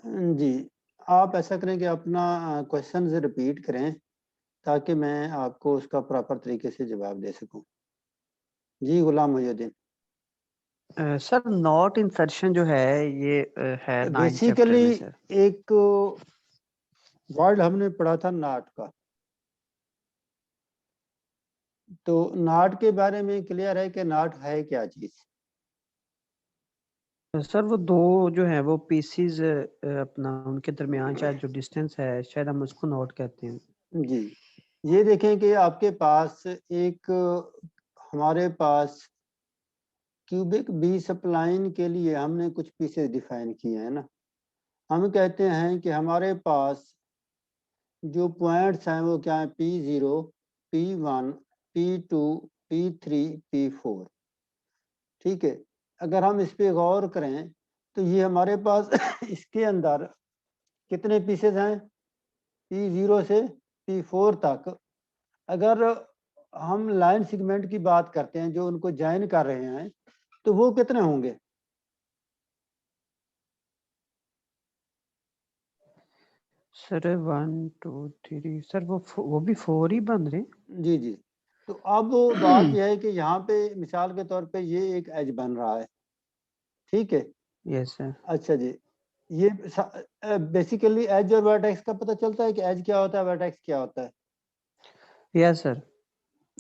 जी, आप ऐसा करें कि अपना क्वेश्चन रिपीट करें ताकि मैं आपको उसका प्रॉपर तरीके से जवाब दे सकूं। जी, गुलाम मोहिउद्दीन। सर नॉट इंसर्शन जो है ये है 9 चैप्टर बेसिकली में सर। एक वर्ड हमने पढ़ा था नॉट का, तो नॉट के बारे में क्लियर है कि नॉट है क्या चीज? सर वो दो जो है वो पीसीज अपना उनके दरमियान शायद जो डिस्टेंस है शायद हम उसको नॉट कहते हैं। जी, ये देखें कि आपके पास एक हमारे पास क्यूबिक बी सप्लाइन के लिए हमने कुछ पीसेस डिफाइन किए हैं ना। हम कहते हैं कि हमारे पास जो पॉइंट्स हैं वो क्या है, P0, P1, P2, P3, P4। ठीक है, अगर हम इस पे गौर करें तो ये हमारे पास इसके अंदर कितने पीसेस हैं, P0 से P4 तक। अगर हम लाइन सेगमेंट की बात करते हैं जो उनको ज्वाइन कर रहे हैं तो वो कितने होंगे? सर 1 2 3 सर वो भी 4 ही बन रहे। जी जी, तो अब बात यह है कि यहाँ पे मिसाल के तौर पे ये एक एज बन रहा है, ठीक है। Yes sir. अच्छा जी, ये बेसिकली एज और वर्टेक्स का पता चलता है कि एज क्या होता है, वर्टेक्स क्या होता है। Yes sir.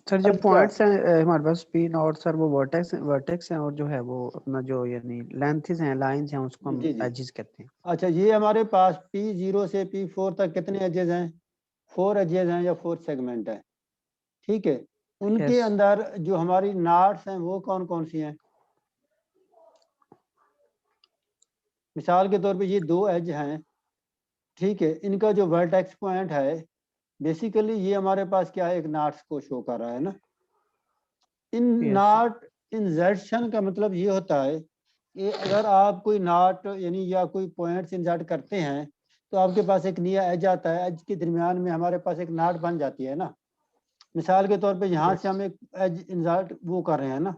सर जो एज क्या? पॉइंट्स हैं हमारे पास पी नॉट सर वो वर्टेक्स वर्टेक्स हैं और जो है वो अपना जो यानी लेंथ्स हैं लाइंस हैं उसको हम जी जी, एजेस कहते हैं। अच्छा, ये हमारे पास P0 से P4 तक कितने एजेस हैं? 4 एजेस हैं या 4 सेगमेंट है, ठीक है। उनके यस। अंदर जो हमारी नाट्स हैं वो कौन कौन सी हैं? मिसाल के तौर पे ये दो एज हैं, ठीक है। इनका जो वर्टेक्स पॉइंट है बेसिकली ये हमारे पास क्या है, एक नाट्स को शो कर रहा है ना। In yes sir. Naught insertion का मतलब ये होता है कि अगर आप कोई नाट यानी या कोई पॉइंट्स इंसर्ट करते हैं तो आपके पास एक नया एज आता है, एज के दरमियान में हमारे पास एक नाट बन जाती है ना। मिसाल के तौर पे यहाँ से यस। हम एक एज इंसर्ट वो कर रहे हैं ना,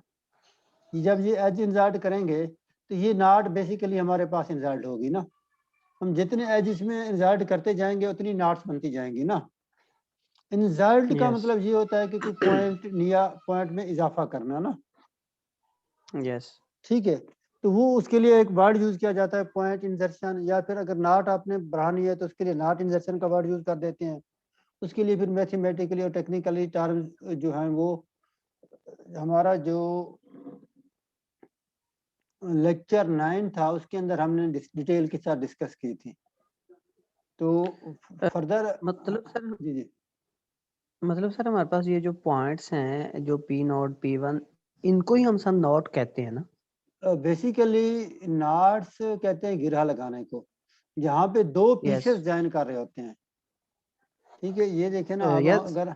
जब ये एज इंसर्ट करेंगे तो ये नाट बेसिकली हमारे पास इंसर्ट होगी ना। हम जितने एज इसमें इंसर्ट करते जाएंगे उतनी नाट्स बनती जाएंगी ना। इंसर्ट का यस। मतलब ये होता है कि कोई पॉइंट नया पॉइंट में इजाफा करना ना, यस। ठीक है। तो वो उसके लिए एक वर्ड यूज किया जाता है, पॉइंट इंसर्शन, या फिर अगर नाट आपने बढ़ानी है तो उसके लिए नाट इंसर्शन का वर्ड यूज कर देते हैं। उसके लिए फिर मैथमेटिकली और टेक्निकली टर्म्स जो हैं वो हमारा जो लेक्चर 9 था उसके अंदर हमने डिटेल के साथ डिस्कस की थी। तो फर्दर मतलब सर जी जी, हमारे पास ये जो पॉइंट्स हैं जो पी नॉट पी वन इनको ही हम सब नॉट कहते हैं ना। बेसिकली नाट्स कहते हैं गिरहा लगाने को, जहाँ पे दो यस। पीसेस ज्वाइन कर रहे होते हैं, ठीक है। ये देखें ना, अब यस। अगर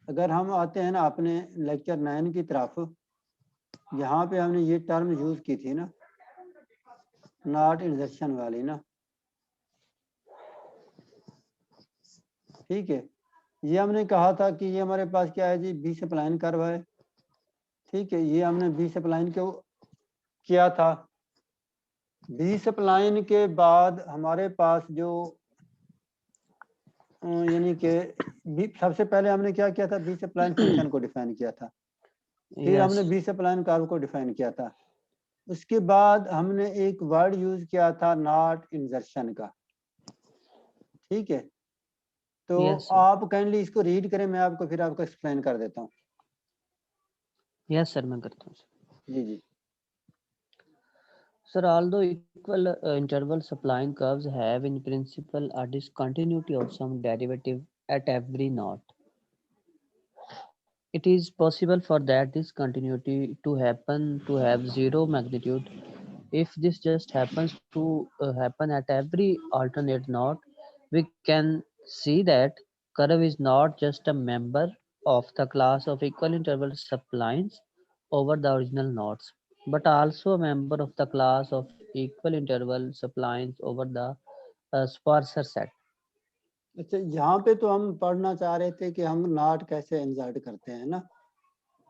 अगर हम आते हैं ना अपने लेक्चर 9 की तरफ, यहाँ पे हमने ये टर्म यूज की थी ना, नॉट इंजेक्शन वाली ना, ठीक है। ये हमने कहा था कि ये हमारे पास क्या है जी, बी सप्लाइन कर्व है, ठीक है। ये हमने बी सप्लाइन को किया था। बी सप्लाइन के बाद हमारे पास जो यानी कि सबसे पहले हमने क्या किया था, बी सप्लाइन फंक्शन को डिफाइन किया था। फिर यस। हमने बी सप्लाइन कर्व को डिफाइन किया था। उसके बाद हमने एक वर्ड यूज किया था नॉट इंजर्शन का, ठीक है। तो यस सर। आप काइंडली इसको रीड करें, मैं आपको फिर आपको एक्सप्लेन कर देता हूँ। यस सर मैं करता हूँ। जी जी, Sir, although equal interval spline curves have in principle a discontinuity of some derivative at every knot, it is possible for that discontinuity to happen to have zero magnitude. If this just happens to happen at every alternate knot, we can see that curve is not just a member of the class of equal interval splines over the original knots, but also a member of the class of equal interval splines over the sparser set. अच्छा, यहाँ पे तो हम पढ़ना चाह रहे थे कि हम नॉट कैसे इंसर्ट करते हैं ना।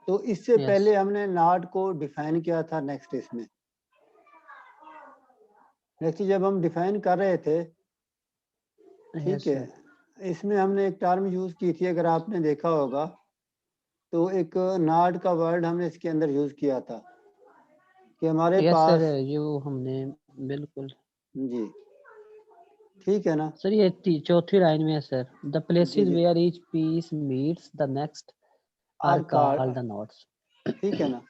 तो इससे Yes. पहले हमने नॉट को डिफाइन किया था नेक्स्ट इसमें, नेक्स्ट जब हम डिफाइन कर रहे थे, Yes, ठीक है, sir. इसमें हमने एक टर्म यूज की थी, अगर आपने देखा होगा तो एक नॉट का वर्ड हमने इसके अंदर यूज किया था कि हमारे Yes, sir. पास, ये वो हमने बिल्कुल जी ठीक है ना, सर ये चौथी लाइन में है sir. The G places G where each piece meets the next R R called card, the notes. ठीक है ना।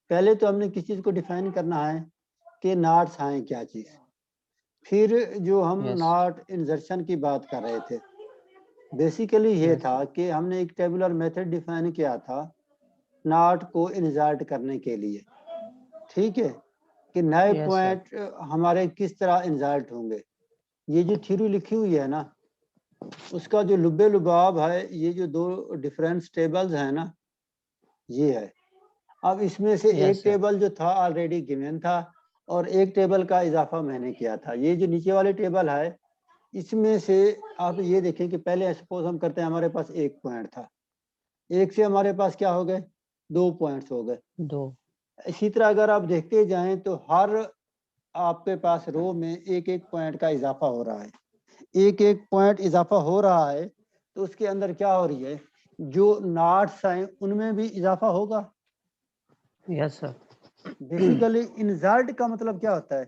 पहले तो हमने किस चीज को डिफाइन करना है कि नॉट्स हैं क्या चीज, फिर जो हम Yes. नॉट इंसर्शन की बात कर रहे थे, बेसिकली ये Yes. था कि हमने एक टेबुलर मेथड डिफाइन किया था नॉट को इंसर्ट करने के लिए, ठीक है, कि नए Yes, sir. पॉइंट हमारे किस तरह इंसर्ट होंगे। ये जो थ्योरी लिखी हुई है ना, उसका जो लुब्बे लुबाब है, ये जो दो डिफरेंस टेबल्स हैं ना, ये है। अब इसमें से Yes, एक sir. टेबल जो था ऑलरेडी गिवन था और एक टेबल का इजाफा मैंने किया था। ये जो नीचे वाले टेबल है, इसमें से आप ये देखें कि पहले सपोज हम करते हैं हमारे पास एक पॉइंट था, एक से हमारे पास क्या हो गए, 2 पॉइंट्स हो गए। 2. इसी तरह अगर आप देखते जाएं तो हर आपके पास रो में एक एक पॉइंट का इजाफा हो रहा है, एक एक पॉइंट इजाफा हो रहा है, तो उसके अंदर क्या हो रही है, जो नॉट्स हैं उनमें भी इजाफा होगा। Yes, sir. बेसिकली इंसर्ट का मतलब क्या होता है,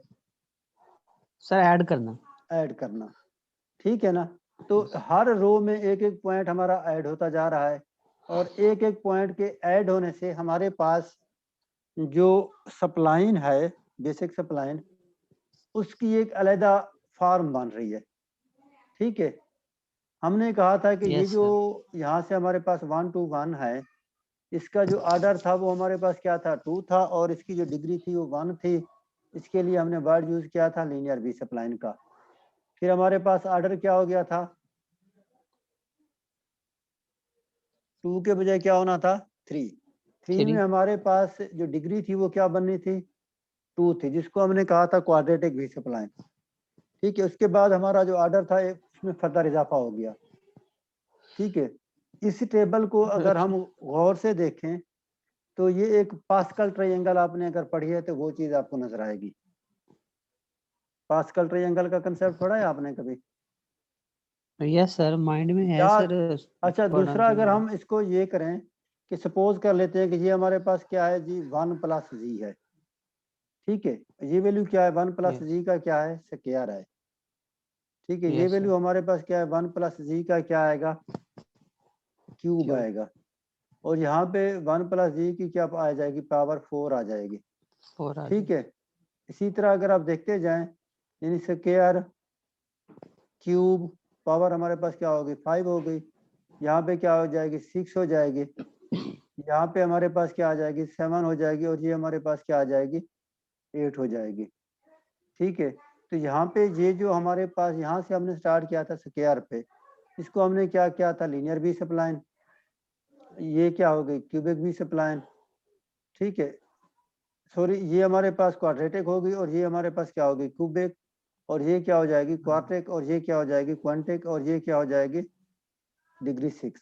सर ऐड करना. ऐड करना, ठीक है ना। तो Yes. हर रो में एक एक पॉइंट हमारा ऐड होता जा रहा है और एक एक पॉइंट के ऐड होने से हमारे पास जो सप्लाइन है, बेसिक सप्लाइन, उसकी एक अलग फॉर्म बन रही है, ठीक है। हमने कहा था कि ये Yes, जो sir. यहाँ से हमारे पास 1 to 1 है, इसका जो ऑर्डर था वो हमारे पास क्या था, 2 था, और इसकी जो डिग्री थी वो 1 थी। इसके लिए हमने वर्ड यूज किया था लीनियर बी सप्लाइन का। फिर हमारे पास ऑर्डर क्या हो गया था, 2 के बजाय क्या होना था, 3। 3 में 3. हमारे पास जो डिग्री थी वो क्या बननी थी, 2 थी, जिसको हमने कहा था क्वाड्रेटिक बी सप्लाइन, ठीक है। उसके बाद हमारा जो ऑर्डर था उसमें फर्दर इजाफा हो गया, ठीक है। इस टेबल को अगर हम गौर से देखें तो ये एक पास्कल ट्रायंगल आपने अगर पढ़ी है तो वो चीज आपको नजर आएगी। पास्कल ट्रायंगल का कंसेप्ट पढ़ा है आपने कभी, यस सर, माइंड में है या सर. अच्छा, पढ़ा दूसरा भी अगर है. हम इसको ये करें कि सपोज कर लेते हैं कि ये हमारे पास क्या है जी, 1 प्लस जी है, ठीक है। ये वैल्यू क्या है, 1 प्लस यस. जी का क्या है, स्क्वायर है, ठीक है। ये यस सर. वैल्यू हमारे पास क्या है, 1 प्लस जी का क्या आएगा, क्यूब क्यूब. आएगा। और यहाँ पे 1 प्लस जी की क्या आ जाएगी, पावर 4 आ जाएगी, 4 आ ठीक जाए. है। इसी तरह अगर आप देखते जाएं, यानी स्क्वायर क्यूब पावर हमारे पास क्या होगी, 5 हो गई। यहाँ पे क्या हो जाएगी, 6 हो जाएगी। यहाँ पे हमारे पास क्या आ जाएगी, 7 हो जाएगी। और ये हमारे पास क्या आ जाएगी, 8 हो जाएगी, ठीक है। तो यहाँ पे ये जो हमारे पास यहाँ से हमने स्टार्ट किया था स्क्वायर पे, इसको हमने क्या किया था, लीनियर बी सप्लाइन। ये क्या हो गई, क्यूबिक बी सप्लाइन, ठीक है। सॉरी, ये हमारे पास क्वाड्रेटिक होगी और ये हमारे पास क्या होगी, क्यूबिक। और ये क्या हो जाएगी, क्वार्टिक। और ये क्या हो जाएगी, क्वांटिक। और ये क्या हो जाएगी, डिग्री 6।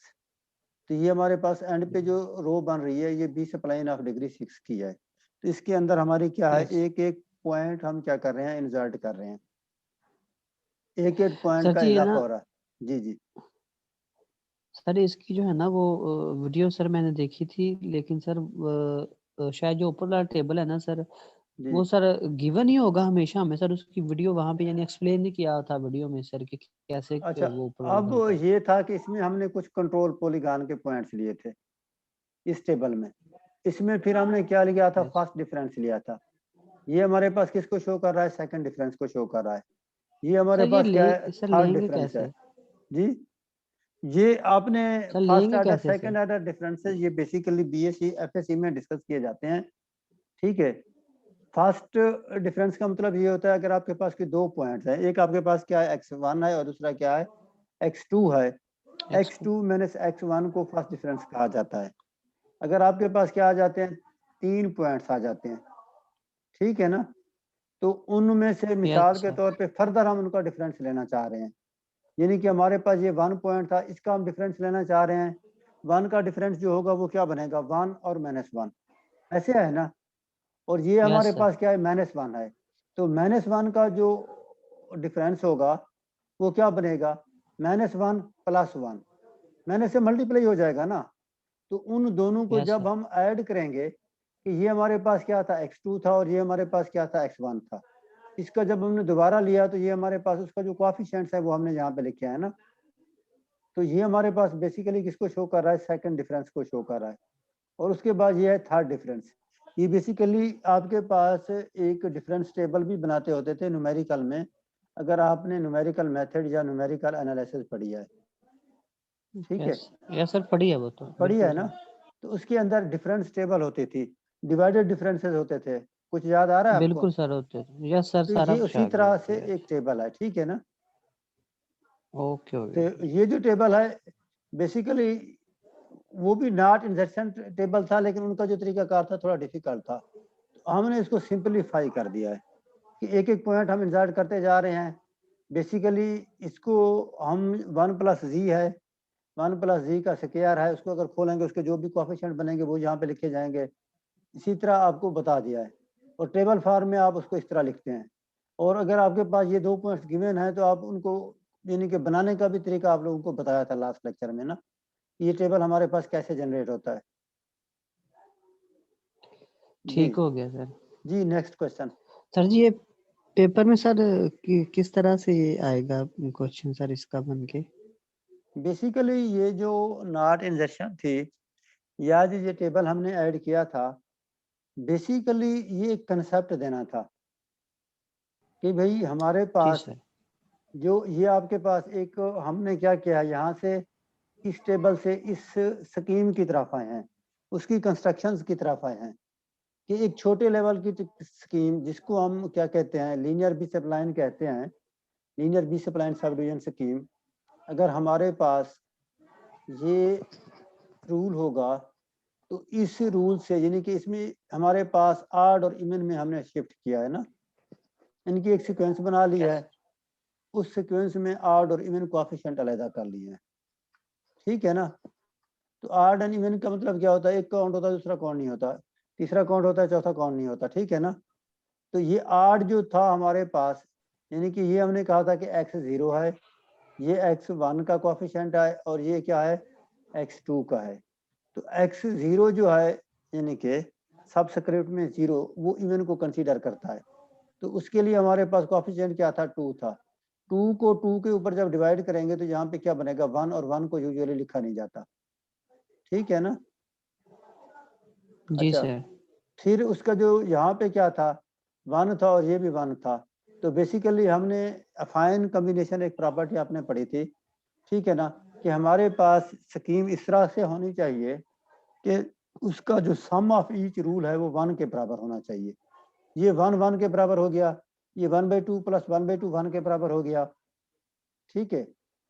तो ये हमारे पास एंड पे जो रो बन रही है ये बी सप्लाइन ऑफ डिग्री 6 की है। तो इसके अंदर हमारी क्या है, यस. एक एक पॉइंट हम क्या कर रहे हैं, इंसर्ट कर रहे हैं, एक एक पॉइंट सर का जी ये इजाफा ना, हो रहा है। जी जी सर इसकी जो है ना वो वीडियो सर मैंने देखी थी, लेकिन सर शायद जो ऊपर वाला टेबल है ना सर, जी। वो सर गिवन ही होगा हमेशा हमें सर, उसकी वीडियो वहां पे यानी एक्सप्लेन नहीं किया था वीडियो में सर कि कैसे अच्छा, वो ऊपर वाला अब बनता है. ये था कि इसमें हमने कुछ कंट्रोल पॉलीगॉन के पॉइंट्स लिए थे इस टेबल में। इसमें फिर हमने क्या लिया था, यस. फर्स्ट डिफरेंस लिया था। ये हमारे पास किसको शो कर रहा है, सेकंड डिफरेंस को शो कर रहा है। ये हमारे सर ये पास क्या है, सर थर्ड लेंगे डिफरेंस है। कैसे? जी, ये आपने सर फर्स्ट लेंगे ऑर्डर कैसे सर? सेकंड ऑर्डर डिफरेंसेस ये बेसिकली बीएससी एफएससी में डिस्कस किए जाते हैं, ठीक है। फर्स्ट डिफरेंस का मतलब ये होता है अगर आपके पास के 2 पॉइंट्स हैं, एक आपके पास क्या है, x1 है, और दूसरा क्या है, x2 है। एक्स2. x2 माइनस x1 को फर्स्ट डिफरेंस कहा जाता है। अगर आपके पास क्या आ जाते हैं, 3 पॉइंट्स आ जाते हैं, ठीक है ना। तो उनमें से मिसाल यस के सर. तौर पे फर्दर हम उनका डिफरेंस लेना चाह रहे हैं, यानी कि हमारे पास ये 1 पॉइंट था, इसका हम डिफरेंस लेना चाह रहे हैं। 1 का डिफरेंस जो होगा वो क्या बनेगा, 1 और -1, ऐसे है ना। और ये हमारे यस सर. पास क्या है, -1 है। तो -1 का जो डिफरेंस होगा वो क्या बनेगा, -1 + 1, माइनस से मल्टीप्लाई हो जाएगा ना। तो उन दोनों को यस जब सर। हम ऐड करेंगे कि ये हमारे पास क्या था x2 था और ये हमारे पास क्या था x1 था, इसका जब हमने दोबारा लिया तो ये हमारे पास उसका जो कोएफिशिएंट्स है वो हमने यहाँ पे लिखे हैं ना। तो ये हमारे पास बेसिकली किसको शो कर रहा है, सेकंड डिफरेंस को शो कर रहा है। और उसके बाद ये है थर्ड डिफरेंस। ये बेसिकली आपके पास एक डिफरेंस टेबल भी बनाते होते थे न्यूमेरिकल में, अगर आपने न्यूमेरिकल मेथड या न्यूमेरिकल एनालिसिस पढ़ी है, ठीक है, यस सर, पढ़ी है वो तो, पढ़ी बिल्कुल है ना। सर। तो उसके अंदर डिफरेंस टेबल होती थी, डिवाइडेड डिफरेंसेस होते थे, कुछ याद आ रहा है आपको। बिल्कुल सर होते थे। यस सर, तो सारा ये कुछ उसी आ गया तरह आपको से याद। एक टेबल है, ठीक है ना। ओके तो ओके। ये जो टेबल है बेसिकली वो भी नॉट इंसर्शन टेबल था, लेकिन उनका जो तरीकाकार था थोड़ा डिफिकल्ट था। तो हमने इसको सिंपलीफाई कर दिया है कि एक एक पॉइंट हम इंसर्ट करते जा रहे हैं। बेसिकली इसको हम 1 + z है, 1 + z का स्क्वायर है, उसको अगर खोलेंगे उसके जो भी कोएफिशिएंट बनेंगे वो यहाँ पे लिखे जाएंगे। इसी तरह आपको बता दिया है और टेबल फॉर्म में आप उसको इस तरह लिखते हैं। और अगर आपके पास ये 2 पॉइंट्स गिवन है तो आप उनको यानी कि बनाने का भी तरीका आप लोगों को बताया था लास्ट लेक्चर में ना, ये टेबल हमारे पास कैसे जनरेट होता है। जी ठीक हो गया सर। जी, नेक्स्ट क्वेश्चन। सर जी, ये पेपर में सर किस तरह से ये आएगा क्वेश्चन सर इसका बन के? बेसिकली ये जो नॉट इंजर्शन थी या जो ये टेबल हमने ऐड किया था, बेसिकली ये एक कंसेप्ट देना था कि भाई हमारे जी पास सर। जो ये आपके पास एक हमने क्या किया है, यहाँ से इस टेबल से इस स्कीम की तरफ आए हैं, उसकी कंस्ट्रक्शंस की तरफ आए हैं कि एक छोटे लेवल की स्कीम जिसको हम क्या कहते हैं, लीनियर बी सप्लाइन कहते हैं, linear B spline subdivision scheme. अगर हमारे पास ये रूल होगा तो इस रूल से यानी कि इसमें हमारे पास ऑड और इवन में हमने शिफ्ट किया है ना, इनकी एक सीक्वेंस बना ली है, उस सीक्वेंस में ऑड और इवन कोएफिशिएंट अलग कर लिए हैं, ठीक है ना। तो ऑड एंड इवन का मतलब क्या होता है, एक काउंट होता है दूसरा काउंट नहीं होता, तीसरा काउंट होता है चौथा काउंट नहीं होता, ठीक है ना। तो ये ऑड जो था हमारे पास, यानी कि ये हमने कहा था कि x0 है, ये x1 का कोएफिशिएंट है और ये क्या है x2 का है। तो x0 जो है यानी कि सबस्क्रिप्ट में 0 वो इवन को कंसीडर करता है। तो उसके लिए हमारे पास कोएफिशिएंट क्या था, 2 था। 2 को 2 के ऊपर जब डिवाइड करेंगे तो यहाँ पे क्या बनेगा 1, और 1 को यूजुअली लिखा नहीं जाता, ठीक है ना। जी अच्छा, सर। फिर उसका जो यहाँ पे क्या था 1 था और ये भी 1 था। तो बेसिकली हमने अफाइन कॉम्बिनेशन एक प्रॉपर्टी आपने पढ़ी थी, ठीक है ना, कि हमारे पास स्कीम इस तरह से होनी चाहिए कि उसका जो सम ऑफ ईच रूल है वो 1 के बराबर होना चाहिए। ये 1 के बराबर हो गया, ये 1/2 + 1/2 1 के बराबर हो गया, ठीक है।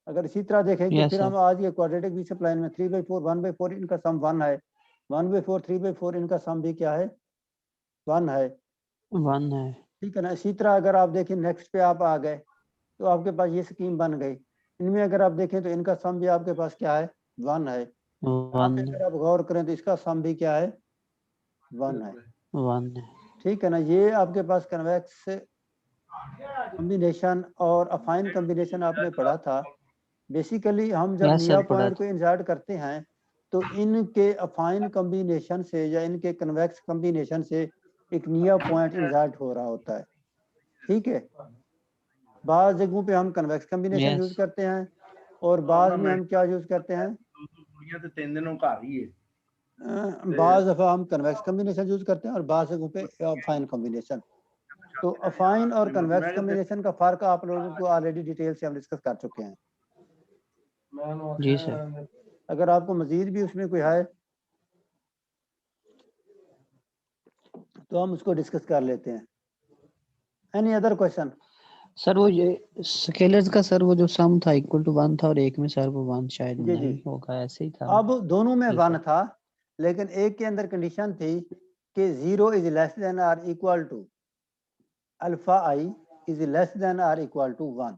अगर इसी तरह देखें कि यस फिर सर। हम आज ये क्वाड्रेटिक बी सप्लाइन में 3/4 1/4 इनका सम 1 है, 1/4 3/4 इनका सम भी क्या है 1 है, 1 है। ठीक है ना। इसी तरह अगर आप देखें नेक्स्ट पे आप आ गए तो आपके पास ये स्कीम बन गई, इनमें अगर आप देखें तो इनका सम भी आपके पास क्या है 1 है। यहाँ 1 पे अगर आप गौर करें तो इसका सम भी क्या है 1 है, 1 है। ठीक है ना। ये आपके पास कन्वेक्स कॉम्बिनेशन और अफाइन कॉम्बिनेशन आपने पढ़ा था। बेसिकली हम जब यस निया सर, पढ़ा पॉइंट को था। इंसर्ट करते हैं तो इनके अफाइन कॉम्बिनेशन से या इनके कन्वेक्स कॉम्बिनेशन से एक निया पॉइंट इंसर्ट हो रहा होता है, ठीक है। बाज़ जगहों पे हम कन्वेक्स कॉम्बिनेशन यूज यस। करते हैं और बाद में हम क्या यूज करते हैं, बाज़ दफ़ा हम कन्वेक्स कॉम्बिनेशन यूज करते हैं और बाज़ जगहों पे अफाइन कॉम्बिनेशन। तो अफाइन और कन्वेक्स कॉम्बिनेशन का फर्क आप लोगों को ऑलरेडी डिटेल से हम डिस्कस कर चुके हैं। जी सर। अगर आपको मजीद भी उसमें कोई है तो हम उसको डिस्कस कर लेते हैं। Any other question. सर वो ये स्केलर्स का सर वो जो सम था इक्वल टू 1 था और एक में सर वो 1 शायद जी जी, नहीं होगा, ऐसे ही था। अब दोनों में जी 1 सर। था, लेकिन एक के अंदर कंडीशन थी कि 0 is less than or equal to alpha i is less than or equal to 1,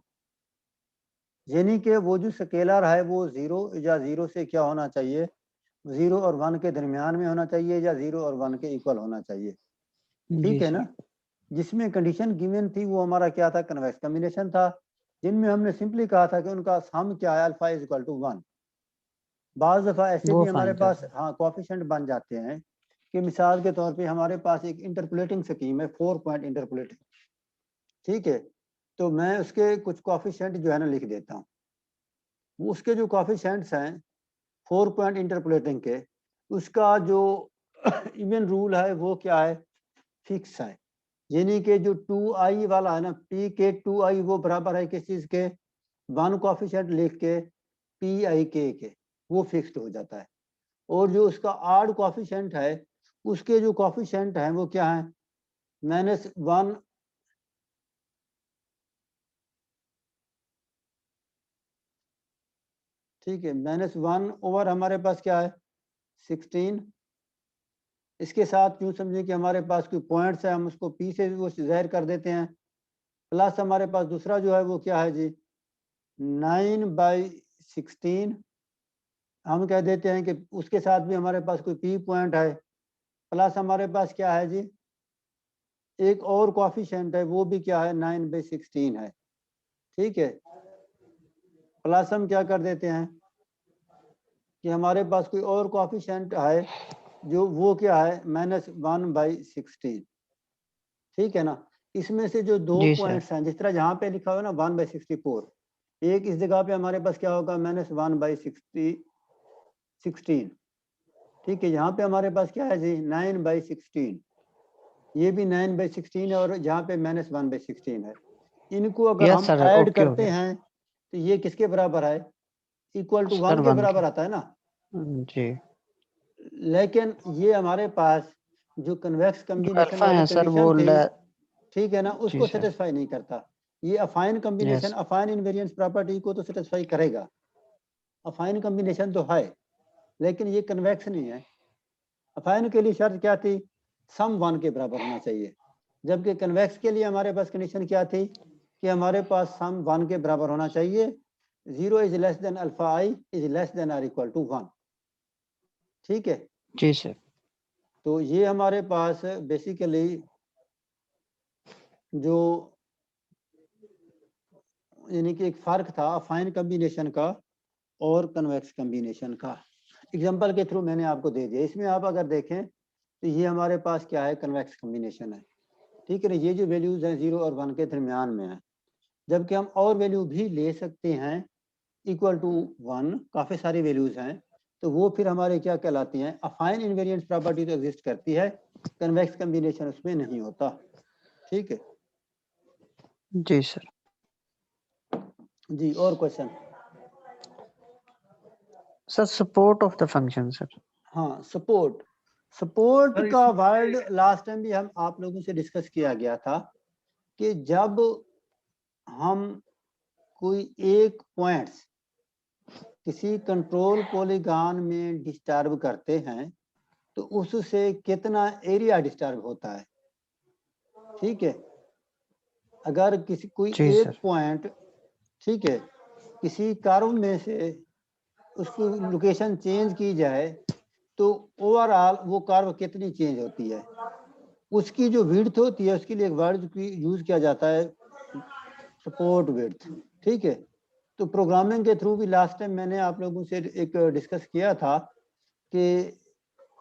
यानी कि वो जो स्केलर है वो 0 या 0 से क्या होना चाहिए, 0 और 1 के दरमियान में होना चाहिए या 0 और 1 के इक्वल होना चाहिए, जी ठीक है सर। ना। जिसमें कंडीशन गिवन थी वो हमारा क्या था, कन्वेक्स कॉम्बिनेशन था, जिनमें हमने सिंपली कहा था कि उनका सम क्या है, अल्फा इज इक्वल टू 1। बाज़ दफ़ा ऐसे वो भी हमारे फाइन पास सर। हाँ कोएफिशिएंट बन जाते हैं कि मिसाल के तौर पे हमारे पास एक इंटरपोलेटिंग स्कीम है, 4 पॉइंट इंटरपोलेटिंग, ठीक है। तो मैं उसके कुछ कोएफिशिएंट जो है ना लिख देता हूँ। उसके जो कोएफिशिएंट्स हैं 4 पॉइंट इंटरपोलेटिंग के, उसका जो इवन रूल है वो क्या है, फिक्स है। यानी कि जो 2i वाला है ना, p के 2i वो बराबर है किस चीज के, 1 कोएफिशिएंट लिख के pi के वो फिक्स्ड हो जाता है। और जो उसका आड कोएफिशिएंट है उसके जो कोएफिशिएंट हैं वो क्या है, -1, ठीक है, -1 ओवर हमारे पास क्या है 16। इसके साथ यूं समझिए कि हमारे पास कोई पॉइंट्स है, हम उसको p से वो ज़ाहिर कर देते हैं, प्लस हमारे पास दूसरा जो है वो क्या है जी 9/16, हम कह देते हैं कि उसके साथ भी हमारे पास कोई p पॉइंट है, प्लस हमारे पास क्या है जी एक और कोएफिशिएंट है वो भी क्या है 9/16 है, ठीक है। प्लस हम क्या कर देते हैं कि हमारे पास कोई और कोएफिशिएंट है जो वो क्या है -1/16, ठीक है ना। इसमें से जो दो जी सर। पॉइंट्स हैं, जिस तरह यहाँ पे लिखा हुआ है ना 1/64, एक इस जगह पे हमारे पास क्या होगा -1/16, ठीक है। यहाँ पे हमारे पास क्या है जी 9/16, ये भी 9/16 है और यहाँ पे -1/16 है। इनको अगर यस हम सर, ऐड ओके हो करते गया हैं तो ये किसके बराबर है, इक्वल टू सर 1 के 1 बराबर के। आता है ना। जी। लेकिन ये हमारे पास जो कन्वेक्स जो कॉम्बिनेशन अल्फा वाली है सर कंडीशन वो थी, ठीक है ना, जी उसको सर। सेटिस्फाई नहीं करता। ये अफाइन कॉम्बिनेशन यस। अफाइन इनवेरिएंस प्रॉपर्टी को तो सेटिस्फाई करेगा, अफाइन कॉम्बिनेशन तो है, लेकिन ये कन्वेक्स नहीं है। अफाइन के लिए शर्त क्या थी, सम 1 के बराबर होना चाहिए, जबकि कन्वेक्स के लिए हमारे पास कंडीशन क्या थी कि हमारे पास सम 1 के बराबर होना चाहिए, 0 is less then alpha i is less then और इक्वल टू 1, ठीक है। जी सर। तो ये हमारे पास बेसिकली जो यानी कि एक फ़र्क था अफाइन कॉम्बिनेशन का और कन्वेक्स कॉम्बिनेशन का, एग्जांपल के थ्रू मैंने आपको दे दिया। इसमें आप अगर देखें तो ये हमारे पास क्या है, कन्वेक्स कॉम्बिनेशन है, ठीक है ना। ये जो वैल्यूज हैं 0 और 1 के दरमियान में है, जबकि हम और वैल्यू भी ले सकते हैं इक्वल टू 1, काफ़ी सारी वैल्यूज हैं, तो वो फिर हमारे क्या कहलाती हैं, अफाइन इनवेरिएंस प्रॉपर्टी तो एग्जिस्ट करती है, कन्वेक्स कॉम्बिनेशन उसमें नहीं होता, ठीक है जी सर। जी। और question, sir support of the function sir. हाँ सपोर्ट, सपोर्ट सर का इसमें वर्ड लास्ट टाइम भी हम आप लोगों से डिस्कस किया गया था कि जब हम कोई एक पॉइंट्स किसी कंट्रोल पॉलीगॉन में डिस्टर्ब करते हैं तो उससे कितना एरिया डिस्टर्ब होता है, ठीक है। अगर किसी कोई जी एक सर। पॉइंट, ठीक है, किसी कर्व में से उसको लोकेशन चेंज की जाए तो ओवरऑल वो कर्व कितनी चेंज होती है, उसकी जो विड्थ होती है उसके लिए एक वर्ड यूज किया जाता है सपोर्ट विड्थ, ठीक है। तो प्रोग्रामिंग के थ्रू भी लास्ट टाइम मैंने आप लोगों से एक डिस्कस किया था कि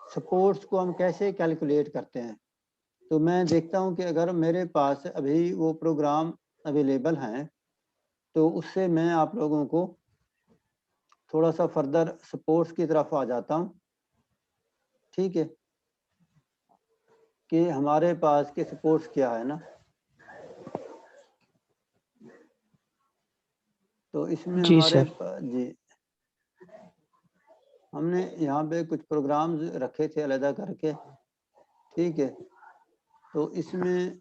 सपोर्ट्स को हम कैसे कैलकुलेट करते हैं। तो मैं देखता हूं कि अगर मेरे पास अभी वो प्रोग्राम अवेलेबल हैं तो उससे मैं आप लोगों को थोड़ा सा फर्दर सपोर्ट्स की तरफ आ जाता हूं, ठीक है, कि हमारे पास के सपोर्ट्स क्या है ना। तो इसमें जी हमारे सर। जी हमने यहाँ पे कुछ प्रोग्राम्स रखे थे अलग करके, ठीक है। तो इसमें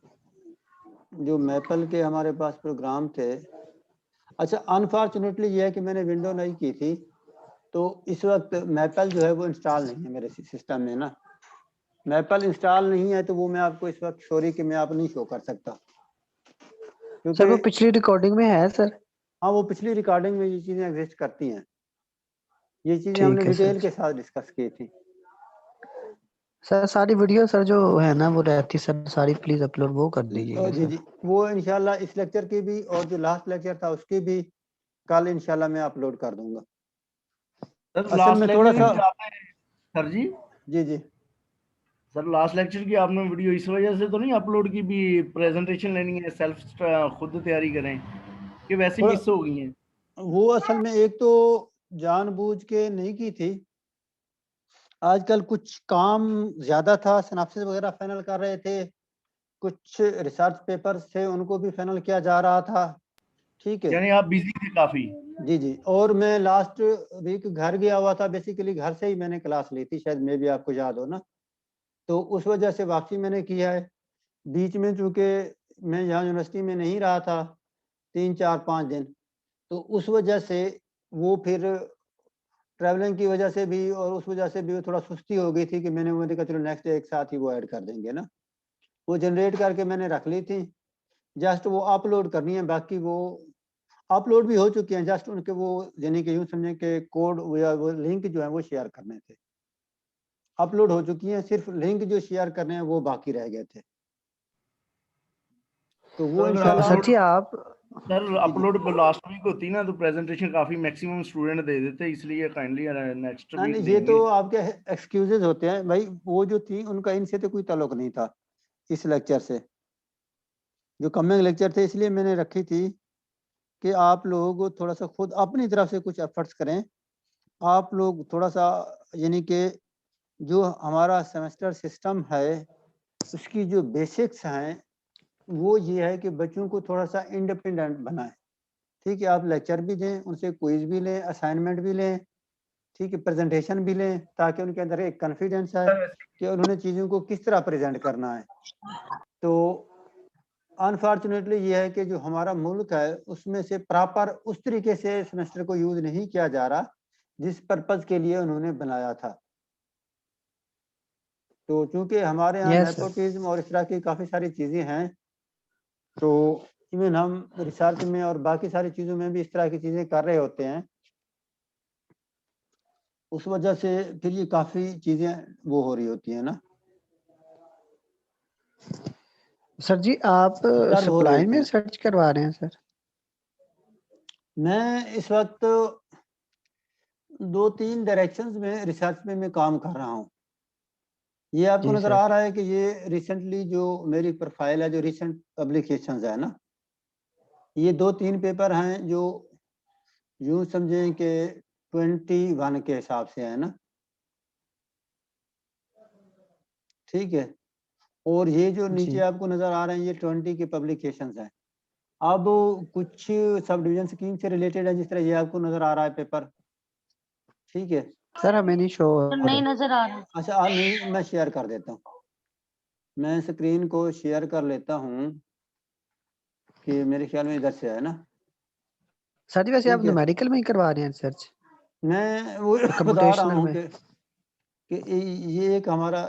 जो मैपल के हमारे पास प्रोग्राम थे, अच्छा अनफॉर्चुनेटली ये है कि मैंने विंडो नहीं की थी तो इस वक्त मैपल जो है वो इंस्टॉल नहीं है मेरे सिस्टम में ना। मैपल इंस्टॉल नहीं है तो वो मैं आपको इस वक्त सॉरी कि मैं आप नहीं शो कर सकता, सर क्योंकि वो पिछली रिकॉर्डिंग में है सर। हाँ वो पिछली रिकॉर्डिंग में ये चीज़ें एग्जिस्ट करती हैं, ये चीज़ें हमने ठीक है सर। डिटेल के साथ डिस्कस की थी, सर सारी वीडियो सर जो है ना वो रहती सर सारी प्लीज अपलोड वो कर दीजिएगा जी सर। जी, वो इंशाल्लाह इस लेक्चर की भी और जो लास्ट लेक्चर था उसकी भी कल इंशाल्लाह मैं अपलोड कर दूंगा। सर असल लास्ट में थोड़ा लेक्चर सा की आपने सर जी जी जी सर लास्ट लेक्चर की आपने वीडियो इस वजह से तो नहीं अपलोड की भी प्रेजेंटेशन लेनी है, सेल्फ खुद तैयारी करें, कि वैसे थोड़ा मिस हो गई हैं? वो असल में एक तो जानबूझ के नहीं की थी, आजकल कुछ काम ज्यादा था, सिनॉप्सिस वगैरह फाइनल कर रहे थे, कुछ रिसर्च पेपर्स थे उनको भी फाइनल किया जा रहा था। ठीक है यानी आप बिजी थे काफी। जी जी, और मैं लास्ट वीक घर गया हुआ था, बेसिकली घर से ही मैंने क्लास ली थी, शायद मे भी आपको याद हो ना, तो उस वजह से वापसी मैंने किया है। बीच में चूंकि मैं यहाँ यूनिवर्सिटी में नहीं रहा था 3 4 5 दिन, तो उस वजह से वो फिर ट्रैवलिंग की वजह से भी और उस वजह से भी वो थोड़ा सुस्ती हो गई थी कि मैंने कहा चलो नेक्स्ट डे एक साथ ही वो ऐड कर देंगे ना, वो जनरेट करके मैंने रख ली थी, जस्ट वो अपलोड करनी है, बाकी वो अपलोड भी हो चुके हैं, जस्ट उनके वो यानी कि यूँ समझें कि कोड या वो लिंक जो है वो शेयर करने थे, अपलोड हो चुकी हैं, सिर्फ लिंक जो शेयर करने हैं वो बाकी रह गए थे, तो वो सर इंशाल्लाह सर जी आप सर जी जी अपलोड लास्ट वीक होती ना तो प्रेजेंटेशन काफी मैक्सिमम स्टूडेंट दे देते, इसलिए काइंडली नेक्स्ट नहीं वीक ये तो देंगे। आपके एक्सक्यूजेज होते हैं भाई, वो जो थी उनका इनसे तो कोई ताल्लुक नहीं था इस लेक्चर से, जो कमिंग लेक्चर थे, इसलिए मैंने रखी थी कि आप लोग थोड़ा सा खुद अपनी तरफ से कुछ एफर्ट्स करें, आप लोग थोड़ा सा यानी कि जो हमारा सेमेस्टर सिस्टम है उसकी जो बेसिक्स हैं वो ये है कि बच्चों को थोड़ा सा इंडिपेंडेंट बनाएं। ठीक है, आप लेक्चर भी दें, उनसे क्विज भी लें, असाइनमेंट भी लें, ठीक है, प्रेजेंटेशन भी लें, ताकि उनके अंदर एक कॉन्फिडेंस है कि उन्होंने चीज़ों को किस तरह प्रेजेंट करना है। तो अनफॉर्चुनेटली ये है कि जो हमारा मुल्क है उसमें से प्रॉपर उस तरीके से सेमेस्टर को यूज नहीं किया जा रहा जिस पर्पज के लिए उन्होंने बनाया था। तो चूंकि हमारे यहाँ यस सर। नेपोटिज्म और इस तरह की काफ़ी सारी चीज़ें हैं, तो इवन हम रिसर्च में और बाकी सारी चीज़ों में भी इस तरह की चीज़ें कर रहे होते हैं, उस वजह से फिर ये काफ़ी चीज़ें वो हो रही होती हैं ना, सर जी आप डिस्टर्ब हो रही सप्लाई होती में हैं। सर्च करवा रहे हैं सर? मैं इस वक्त 2 3 डायरेक्शंस में रिसर्च में मैं काम कर रहा हूँ। ये आपको जी नजर सर। आ रहा है कि ये रिसेंटली जो मेरी प्रोफाइल है, जो रिसेंट पब्लिकेशंस है ना, ये 2 3 पेपर हैं जो यूं समझें कि 21 के हिसाब से है ना, ठीक है, और ये जो नीचे जी आपको नजर आ रहे हैं ये 20 के पब्लिकेशंस हैं। अब कुछ सब डिवीजन स्कीम से रिलेटेड है, जिस तरह ये आपको नजर आ रहा है पेपर, ठीक है। सर हमें नहीं शो हो नहीं रहा। नजर आ रहा। अच्छा नहीं, मैं शेयर कर देता हूँ, मैं स्क्रीन को शेयर कर लेता हूँ कि मेरे ख्याल में इधर से है ना, सर जी वैसे आप ठीक है। न्यूमेरिकल में ही करवा रहे हैं सर्च मैं वो बता रहा कंप्यूटेशनल हूँ में? कि ये एक हमारा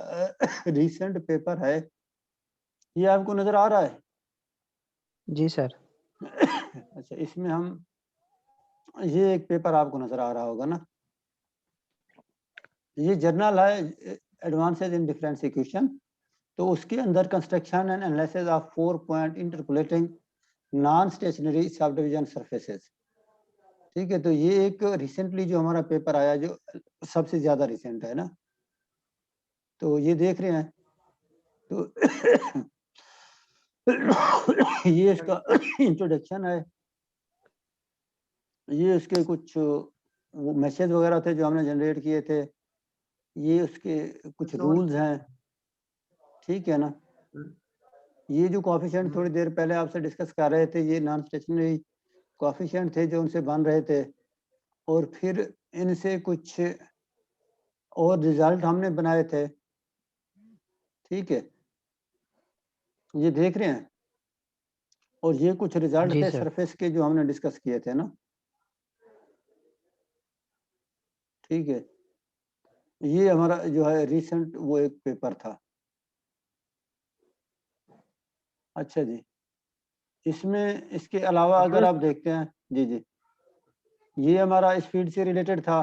रिसेंट पेपर है, ये आपको नजर आ रहा है। जी सर। अच्छा, इसमें हम ये एक पेपर आपको नजर आ रहा होगा ना, ये जर्नल है एडवांसेस इन डिफरेंस इक्वेशन, तो उसके अंदर construction and analysis of 4 point interpolating non stationary subdivision surfaces, ठीक है। तो ये एक रिसेंटली जो हमारा पेपर आया जो सबसे ज्यादा रिसेंट है ना, तो ये देख रहे हैं, तो ये इसका इंट्रोडक्शन है, ये उसके कुछ वो मैसेज वगैरह थे जो हमने जनरेट किए थे, ये उसके कुछ रूल्स हैं, ठीक है ना। ये जो कोफिशिएंट थोड़ी देर पहले आपसे डिस्कस कर रहे थे, ये नॉन स्टेशनरी कोफिशिएंट थे जो उनसे बन रहे थे, और फिर इनसे कुछ और रिजल्ट हमने बनाए थे, ठीक है, ये देख रहे हैं, और ये कुछ रिजल्ट जी थे सर। सरफेस के जो हमने डिस्कस किए थे ना, ठीक है। ये हमारा जो है रिसेंट वो एक पेपर था। अच्छा जी, इसमें इसके अलावा अगर आप देखते हैं, जी जी, ये हमारा इस फील्ड से रिलेटेड था,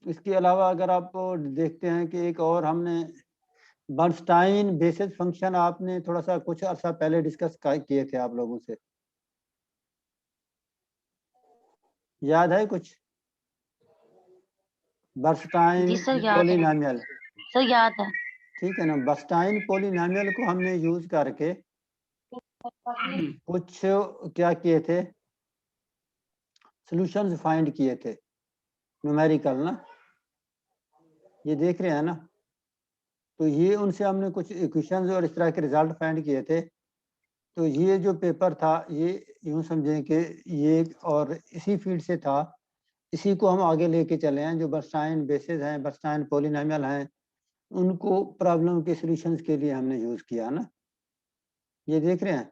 इसके अलावा अगर आप देखते हैं कि एक और हमने बर्नस्टाइन बेसिस फंक्शन आपने थोड़ा सा कुछ अर्सा पहले डिस्कस किए थे आप लोगों से, याद है कुछ? बर्नस्टाइन जी सर याद है पॉलिनॉमियल, सर, याद है। ठीक है ना। बर्नस्टाइन पॉलिनॉमियल को हमने यूज करके कुछ क्या किए थे, सॉल्यूशंस फाइंड किए थे न्यूमेरिकल ना, ये देख रहे हैं ना। तो ये उनसे हमने कुछ इक्वेशंस और इस तरह के रिजल्ट फाइंड किए थे। तो ये जो पेपर था ये यूं समझें कि ये और इसी फील्ड से था, इसी को हम आगे लेके चले हैं। जो बर्नस्टाइन बेसिस हैं, बर्नस्टाइन पॉलिनॉमियल हैं, उनको प्रॉब्लम के सॉल्यूशंस के लिए हमने यूज किया ना, ये देख रहे हैं।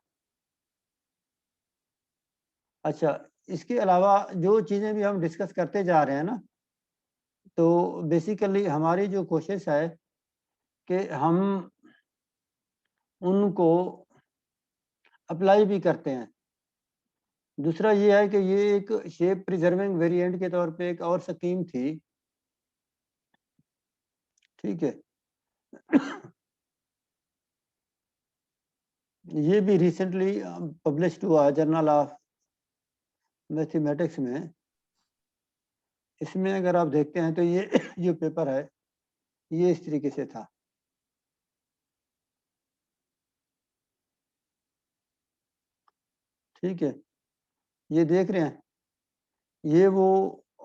अच्छा, इसके अलावा जो चीजें भी हम डिस्कस करते जा रहे हैं ना, तो बेसिकली हमारी जो कोशिश है कि हम उनको अप्लाई भी करते हैं। दूसरा ये है कि ये एक शेप प्रिजर्विंग वेरिएंट के तौर पे एक और स्कीम थी, ठीक है। ये भी रिसेंटली पब्लिश्ड हुआ जर्नल ऑफ मैथमेटिक्स में। इसमें अगर आप देखते हैं तो ये जो पेपर है ये इस तरीके से था, ठीक है। ये देख रहे हैं, ये वो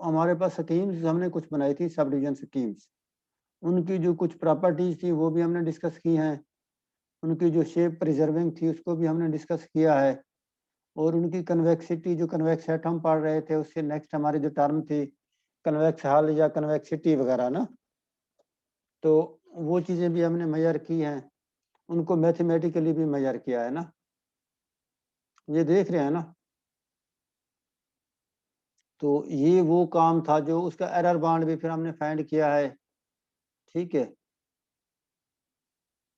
हमारे पास स्कीम्स हमने कुछ बनाई थी, सब डिवीजन स्कीम्स। उनकी जो कुछ प्रॉपर्टीज थी वो भी हमने डिस्कस की हैं। उनकी जो शेप प्रिजर्विंग थी उसको भी हमने डिस्कस किया है। और उनकी कन्वेक्सिटी, जो कन्वेक्स सेट हम पढ़ रहे थे, उससे नेक्स्ट हमारी जो टर्म थी कन्वेक्स हॉल या कन्वेक्सिटी वगैरह ना, तो वो चीज़ें भी हमने मेजर की हैं। उनको मैथमेटिकली भी मेजर किया है ना, ये देख रहे हैं ना। तो ये वो काम था जो उसका एरर बाउंड भी फिर हमने फाइंड किया है, ठीक है।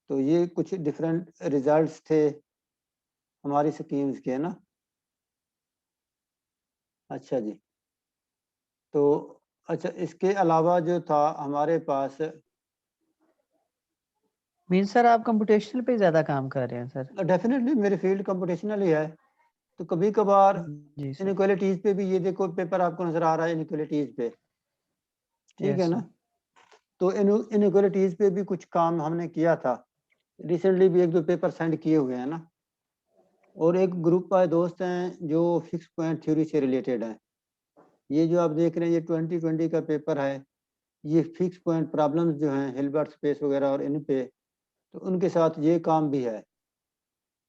तो ये कुछ डिफरेंट रिजल्ट्स थे हमारी स्कीम्स के ना। अच्छा जी, तो अच्छा इसके अलावा जो था हमारे पास, मीन सर आप कंप्यूटेशनल पे ज्यादा काम कर रहे हैं सर? डेफिनेटली मेरी फील्ड कंप्यूटेशनल ही है। तो कभी कभार जी सर। इनइक्वालिटीज पे भी, ये देखो पेपर आपको नजर आ रहा है इनइक्वालिटीज पे, ठीक है यस ना। सर। तो इनइक्वालिटीज पे भी कुछ काम हमने किया था। रिसेंटली भी एक दो पेपर सेंड किए हुए हैं ना। और एक ग्रुप का दोस्त हैं जो फिक्स पॉइंट थ्योरी से रिलेटेड है। ये जो आप देख रहे हैं ये 2020 का पेपर है। ये फिक्स पॉइंट प्रॉब्लम्स जो हैं हिल्बर्ट स्पेस वगैरह और इन पे, तो उनके साथ ये काम भी है।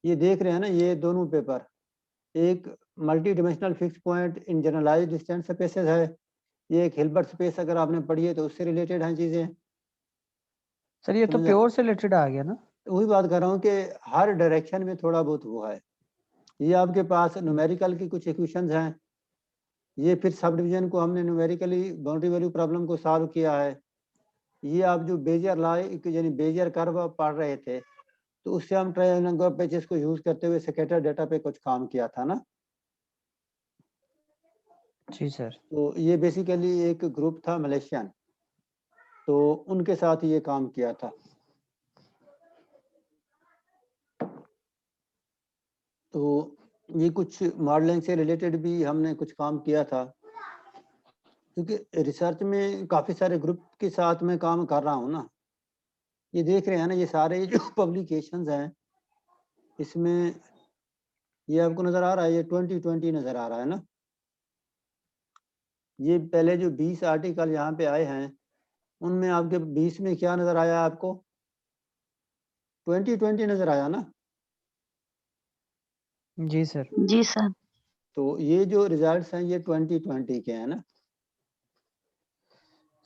ये देख रहे हैं ना, ये दोनों पेपर, एक multi dimensional fix point in generalised distance spaces है, ये एक हिल्बर्ट स्पेस अगर आपने पढ़ी है तो उससे रिलेटेड हैं चीजें। सर ये तो समझ, प्योर से रिलेटेड आ गया ना? वही बात कर रहा हूँ कि हर डायरेक्शन में थोड़ा बहुत वो है। ये आपके पास न्यूमेरिकल की कुछ इक्वेशंस हैं, ये फिर सब डिवीजन को हमने न्यूमेरिकली बाउंड्री वैल्यू प्रॉब्लम को सॉल्व किया है। ये आप जो बेजियर लॉ यानी बेजियर कर्व पढ़ रहे थे, तो उससे हम ट्रायंगल पैचेस को यूज करते हुए स्कैटर डेटा पे कुछ काम किया था ना। जी सर। तो ये बेसिकली एक ग्रुप था मलेशियन, तो उनके साथ ये काम किया था। तो ये कुछ मॉडलिंग से रिलेटेड भी हमने कुछ काम किया था, क्योंकि रिसर्च में काफ़ी सारे ग्रुप के साथ में काम कर रहा हूँ ना। ये देख रहे हैं ना, ये सारे जो पब्लिकेशंस हैं इसमें ये आपको नज़र आ रहा है, ये 2020 नज़र आ रहा है ना। ये पहले जो 20 आर्टिकल यहाँ पे आए हैं उनमें आपके 20 में क्या नज़र आया आपको? 2020 नज़र आया ना। जी सर। जी सर। तो ये जो रिजल्ट्स हैं ये 2020 के हैं ना।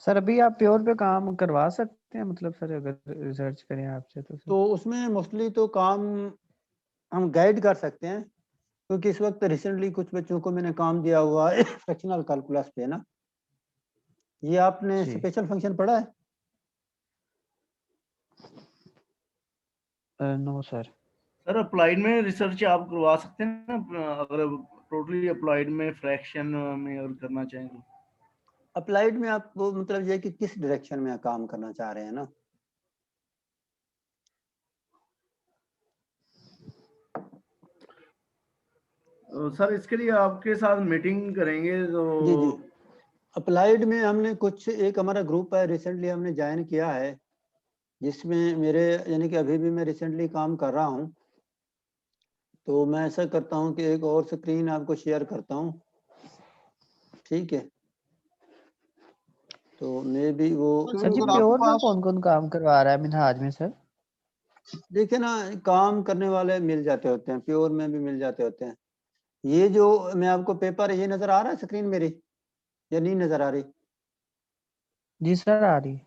सर अभी आप प्योर पे काम करवा सकते हैं, मतलब सर अगर रिसर्च करें आपसे तो सर? तो उसमें मोस्टली तो काम हम गाइड कर सकते हैं, क्योंकि इस वक्त रिसेंटली कुछ बच्चों को मैंने काम दिया हुआ है फ्रैक्शनल कैलकुलस पे ना। ये आपने जी। स्पेशल फंक्शन पढ़ा है? No sir. सर अप्लाइड में रिसर्च आप करवा सकते हैं ना, अगर टोटली अप्लाइड में फ्रैक्शन में अगर करना चाहें तो। अप्लाइड में आप वो मतलब ये कि किस डायरेक्शन में काम करना चाह रहे हैं ना। सर इसके लिए आपके साथ मीटिंग करेंगे तो जी जी, अप्लाइड में हमने कुछ एक हमारा ग्रुप है, रिसेंटली हमने ज्वाइन किया है, जिसमें मेरे यानी कि अभी भी मैं रिसेंटली काम कर रहा हूँ। तो मैं ऐसा करता हूँ कि एक और स्क्रीन आपको शेयर करता हूँ, ठीक है। तो मे भी वो सर जी प्योर में कौन कौन काम करवा रहा है मिनहाज में सर? देखिए ना, काम करने वाले मिल जाते होते हैं, प्योर में भी मिल जाते होते हैं। ये जो मैं आपको पेपर, ये नजर आ रहा है स्क्रीन मेरी या नहीं नजर आ रही? जी सर आ रही।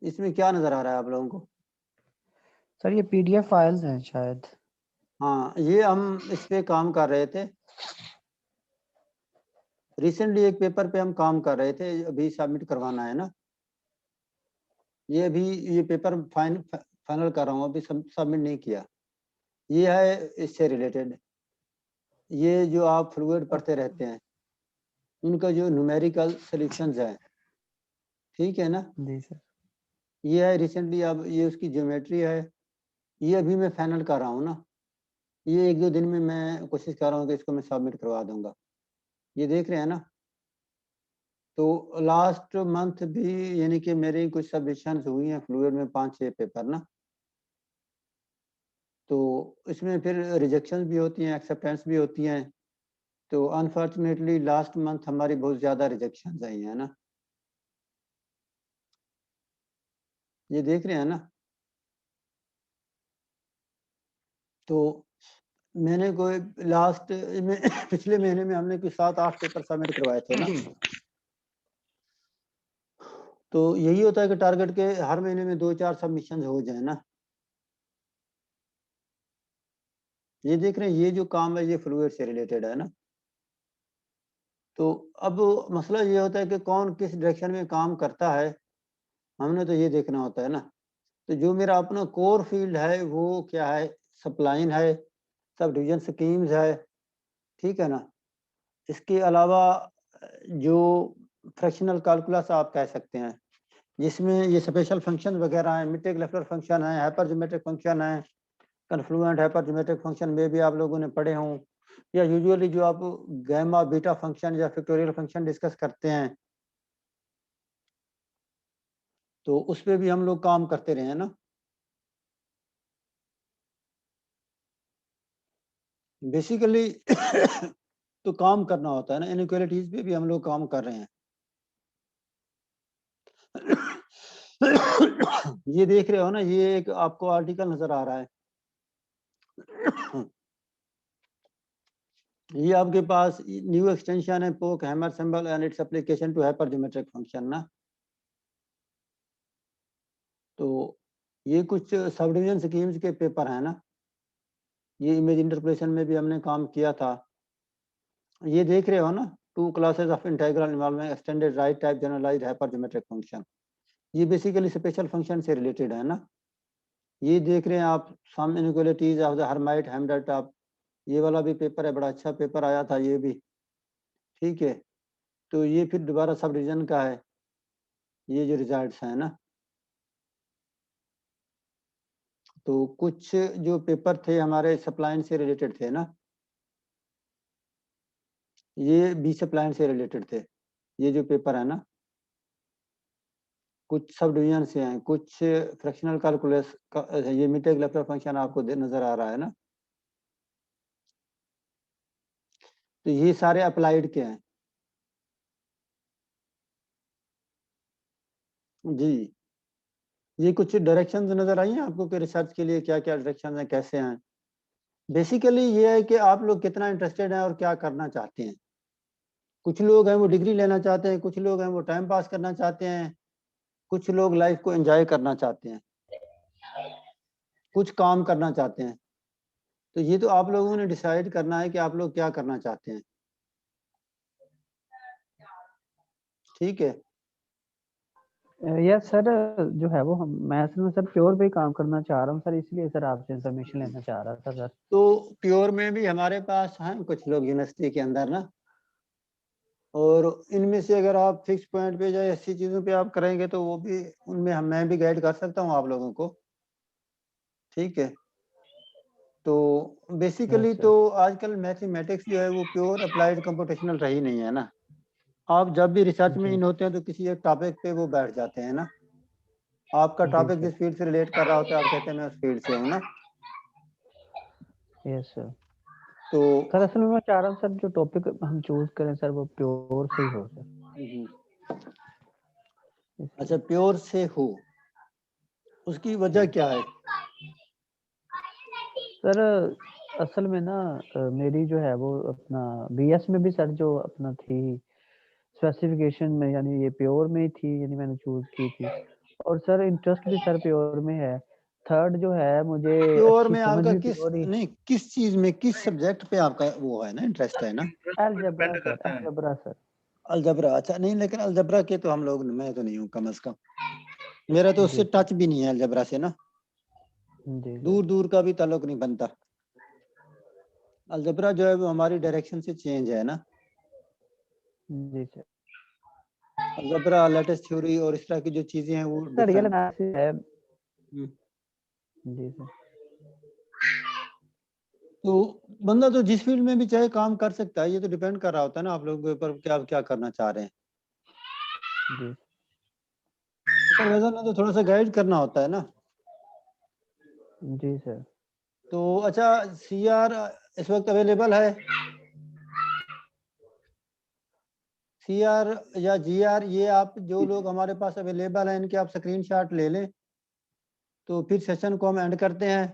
इसमें क्या नजर आ रहा है आप लोगों को? सर ये पीडीएफ फाइल्स हैं शायद। हाँ, ये हम इस पे काम कर रहे थे रिसेंटली, एक पेपर पे हम काम कर रहे थे, अभी सबमिट करवाना है ना। ये अभी ये पेपर फाइनल कर रहा हूँ, अभी सबमिट नहीं किया। ये है इससे रिलेटेड, ये जो आप फ्लूइड पढ़ते रहते हैं उनका जो न्यूमेरिकल सॉल्यूशंस है, ठीक है ना। जी सर। ये है रिसेंटली, अब ये उसकी ज्योमेट्री है, ये अभी मैं फाइनल कर रहा हूँ ना। ये 1-2 दिन में मैं कोशिश कर रहा हूँ कि इसको मैं सबमिट करवा दूंगा। ये देख रहे हैं ना। तो लास्ट मंथ भी यानी कि मेरी कुछ सबमिशन हुई हैं फ्लूइड में, 5-6 पेपर ना। तो इसमें फिर रिजेक्शन भी होती हैं, एक्सेप्टेंस भी होती हैं। तो अनफॉर्चुनेटली लास्ट मंथ हमारी बहुत ज़्यादा रिजेक्शन आई हैं ना। ये देख रहे हैं ना। तो मैंने कोई लास्ट में पिछले महीने में हमने कोई 7-8 पेपर सबमिट करवाए थे ना। तो यही होता है कि टारगेट के हर महीने में 2-4 सबमिशन हो जाए ना। ये देख रहे हैं, ये जो काम है ये फ्लूइड से रिलेटेड है ना। तो अब मसला ये होता है कि कौन किस डायरेक्शन में काम करता है, हमने तो ये देखना होता है ना। तो जो मेरा अपना कोर फील्ड है वो क्या है, सप्लाइन है, सब डिवीजन स्कीम्स है, ठीक है ना। इसके अलावा जो फ्रैक्शनल कैलकुलस आप कह सकते हैं, जिसमें ये स्पेशल फंक्शन वगैरह हैं, मिटेक लेफ्लर फंक्शन है, हाइपरज्योमेट्रिक फंक्शन है, कन्फ्लुएंट हाइपरज्योमेट्रिक फंक्शन में भी आप लोगों ने पढ़े हों, या यूजुअली जो आप गैमा बीटा फंक्शन या फैक्टोरियल फंक्शन डिस्कस करते हैं, तो उस पे भी हम लोग काम करते रहे हैं ना। बेसिकली तो काम करना होता है ना। इनइक्वालिटीज पे भी हम लोग काम कर रहे हैं। ये देख रहे हो ना, ये एक आपको आर्टिकल नजर आ रहा है। ये आपके पास न्यू एक्सटेंशन है, Pochhammer symbol and its application to hypergeometric function ना। तो ये कुछ सब डिवीजन स्कीम्स के पेपर है ना। ये इमेज इंटरप्रेशन में भी हमने काम किया था। ये देख रहे हो ना, 2 classes of integral involving extended Wright type generalized hypergeometric function. ये बेसिकली स्पेशल फंक्शन से रिलेटेड है ना। ये देख रहे हैं आप, some inequalities of the Hermite Hadamard आप, ये वाला भी पेपर है, बड़ा अच्छा पेपर आया था ये भी, ठीक है। तो ये फिर दोबारा सब डिवीजन का है, ये जो रिजल्ट्स हैं ना। तो कुछ जो पेपर थे हमारे सप्लाइन से रिलेटेड थे ना, ये बी सप्लाइन से रिलेटेड थे, ये जो पेपर है ना। कुछ सब डिवीजन से हैं, कुछ फ्रैक्शनल कैलकुलस का, ये मिटेक लेफ्लर फंक्शन आपको नजर आ रहा है ना। तो ये सारे अप्लाइड के हैं जी। ये कुछ डायरेक्शंस नजर आई हैं आपको कि रिसर्च के लिए क्या क्या डायरेक्शन हैं, कैसे हैं। बेसिकली ये है कि आप लोग कितना इंटरेस्टेड हैं और क्या करना चाहते हैं। कुछ लोग हैं वो डिग्री लेना चाहते हैं, कुछ लोग हैं वो टाइम पास करना चाहते हैं, कुछ लोग लाइफ को एंजॉय करना चाहते हैं, कुछ काम करना चाहते हैं। तो ये तो आप लोगों ने डिसाइड करना है कि आप लोग क्या करना चाहते हैं, ठीक है। यस सर, जो है वो मैं असल में सर प्योर पे ही काम करना चाह रहा हूँ सर, इसलिए सर आपसे इंफॉर्मेशन लेना चाह रहा था सर। तो प्योर में भी हमारे पास हैं कुछ लोग यूनिवर्सिटी के अंदर ना, और इनमें से अगर आप फिक्स पॉइंट पे या ऐसी चीज़ों पे आप करेंगे तो वो भी उनमें मैं भी गाइड कर सकता हूँ आप लोगों को, ठीक है। तो बेसिकली sir. तो आजकल मैथमेटिक्स जो है वो प्योर अप्लाइड कंप्यूटेशनल रही नहीं है ना। आप जब भी रिसर्च में जी। इन होते हैं तो किसी एक टॉपिक पे वो बैठ जाते हैं ना। आपका जी टॉपिक सर। जिस फील्ड से रिलेट कर रहा होता है आप कहते हैं मैं उस फील्ड से हूँ ना। Yes sir. तो सर असल में मैं चाह रहा हूँ सर जो टॉपिक हम चूज करें सर वो प्योर से ही हो सर। अच्छा, प्योर से हो, उसकी वजह क्या है? सर असल में ना मेरी जो है वो अपना बीएस में भी सर जो अपना थी स्पेसिफिकेशन में, यानी ये प्योर में ही थी, यानी मैंने चूज की थी। और सर इंटरेस्ट भी सर प्योर में है। थर्ड जो है मुझे प्योर अच्छी में समझ आपका भी किस प्योर ही। नहीं किस चीज में किस सब्जेक्ट पे आपका वो है ना इंटरेस्ट है ना? अलजबरा डिपेंड सर, करता है। Algebra sir. अलजबरा, अच्छा नहीं लेकिन अलजबरा के तो हम लोग मैं तो नहीं हूँ कम से कम, मेरा तो उससे जी टच भी नहीं है अलजबरा से ना, जी सर। दूर दूर का भी ताल्लुक नहीं बनता। अलजबरा जो है वो हमारी डायरेक्शन से चेंज है ना। जी सर। अलजबरा, लेटेस्ट थ्योरी और इस तरह की जो चीजें हैं वो सर रियल डिफरेंट। एनालिसिस है। जी सर। तो बंदा तो जिस फील्ड में भी चाहे काम कर सकता है, ये तो डिपेंड कर रहा होता है ना आप लोगों के ऊपर क्या क्या करना चाह रहे हैं। जी सुपरवाइजर ने तो थोड़ा सा गाइड करना होता है ना। जी सर। तो अच्छा, सीआर इस वक्त अवेलेबल है? सीआर या जीआर, ये आप जो लोग हमारे पास अवेलेबल हैं इनके आप स्क्रीनशॉट ले लें, तो फिर सेशन को हम एंड करते हैं।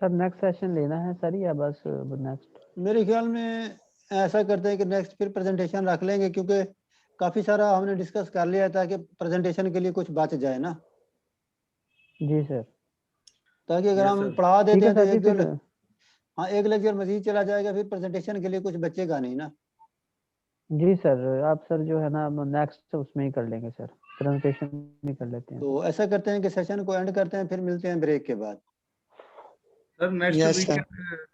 सर नेक्स्ट सेशन लेना है सर या बस नेक्स्ट? मेरे ख्याल में ऐसा करते हैं कि नेक्स्ट फिर प्रेजेंटेशन रख लेंगे, क्योंकि काफ़ी सारा हमने डिस्कस कर लिया था कि प्रेजेंटेशन के लिए कुछ बच जाए ना, जी सर। ताकि अगर यस हम सर। पढ़ा ठीक देते है हैं तो सर जी एक दो फिर। हाँ एक लेक्चर मजीद चला जाएगा, फिर प्रेजेंटेशन के लिए कुछ बचेगा नहीं ना। जी सर आप सर जो है ना नेक्स्ट उसमें ही कर लेंगे सर, प्रेजेंटेशन भी कर लेते हैं तो सर। ऐसा करते हैं कि सेशन को एंड करते हैं, फिर मिलते हैं ब्रेक के बाद। Sir next yes sir. Weekend